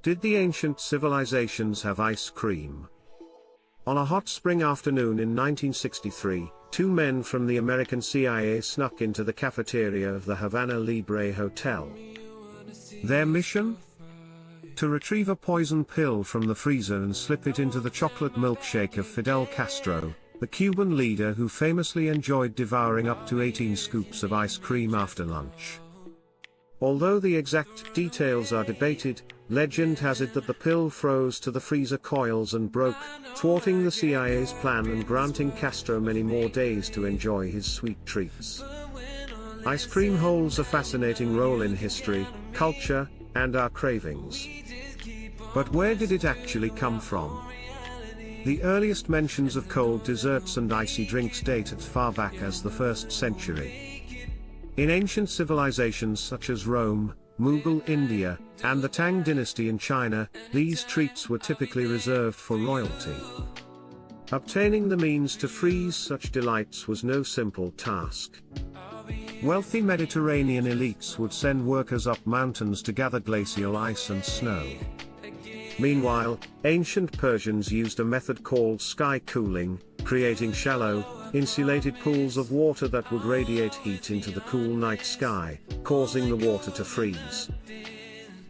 Did the ancient civilizations have ice cream? On a hot spring afternoon in 1963, two men from the American CIA snuck into the cafeteria of the Havana Libre Hotel. Their mission? To retrieve a poison pill from the freezer and slip it into the chocolate milkshake of Fidel Castro, the Cuban leader who famously enjoyed devouring up to 18 scoops of ice cream after lunch. Although the exact details are debated, legend has it that the pill froze to the freezer coils and broke, thwarting the CIA's plan and granting Castro many more days to enjoy his sweet treats. Ice cream holds a fascinating role in history, culture, and our cravings. But where did it actually come from? The earliest mentions of cold desserts and icy drinks date as far back as the 1st century. In ancient civilizations such as Rome, Mughal India, and the Tang Dynasty in China, these treats were typically reserved for royalty. Obtaining the means to freeze such delights was no simple task. Wealthy Mediterranean elites would send workers up mountains to gather glacial ice and snow. Meanwhile, ancient Persians used a method called sky cooling, creating shallow, insulated pools of water that would radiate heat into the cool night sky, causing the water to freeze.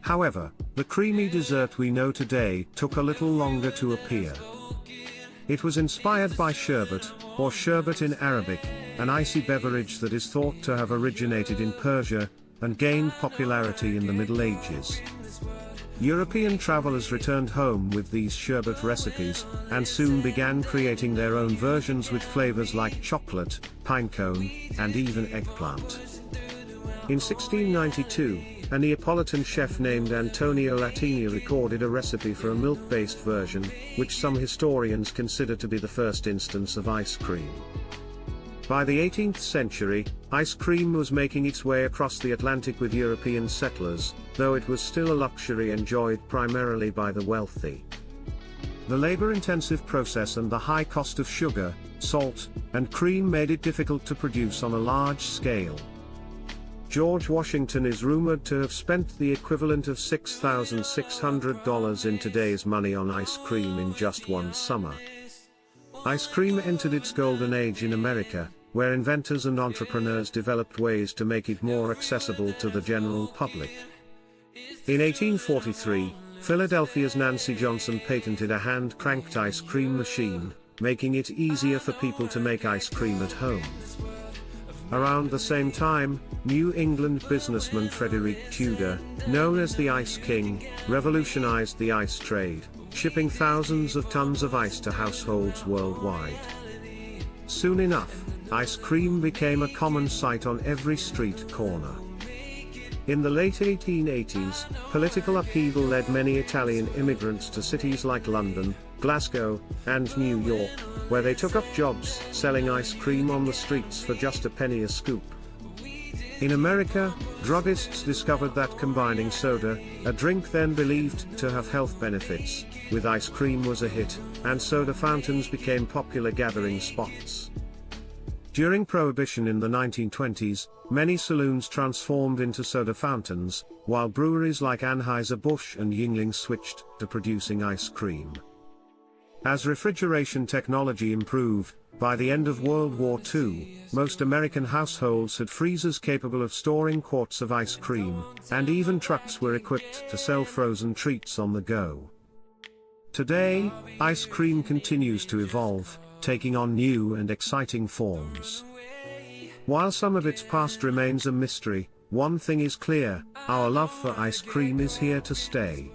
However, the creamy dessert we know today took a little longer to appear. It was inspired by sherbet, or sherbet in Arabic, an icy beverage that is thought to have originated in Persia, and gained popularity in the Middle Ages. European travelers returned home with these sherbet recipes, and soon began creating their own versions with flavors like chocolate, pinecone, and even eggplant. In 1692, a Neapolitan chef named Antonio Latini recorded a recipe for a milk-based version, which some historians consider to be the first instance of ice cream. By the 18th century, ice cream was making its way across the Atlantic with European settlers, though it was still a luxury enjoyed primarily by the wealthy. The labor-intensive process and the high cost of sugar, salt, and cream made it difficult to produce on a large scale. George Washington is rumored to have spent the equivalent of $6,600 in today's money on ice cream in just one summer. Ice cream entered its golden age in America, where inventors and entrepreneurs developed ways to make it more accessible to the general public. In 1843, Philadelphia's Nancy Johnson patented a hand-cranked ice cream machine, making it easier for people to make ice cream at home. Around the same time, New England businessman Frederick Tudor, known as the Ice King, revolutionized the ice trade, shipping thousands of tons of ice to households worldwide. Soon enough, ice cream became a common sight on every street corner. In the late 1880s, political upheaval led many Italian immigrants to cities like London, Glasgow, and New York, where they took up jobs selling ice cream on the streets for just a penny a scoop. In America, druggists discovered that combining soda, a drink then believed to have health benefits, with ice cream was a hit, and soda fountains became popular gathering spots. During Prohibition in the 1920s, many saloons transformed into soda fountains, while breweries like Anheuser-Busch and Yuengling switched to producing ice cream. As refrigeration technology improved, by the end of World War II, most American households had freezers capable of storing quarts of ice cream, and even trucks were equipped to sell frozen treats on the go. Today, ice cream continues to evolve, taking on new and exciting forms. While some of its past remains a mystery, one thing is clear: our love for ice cream is here to stay.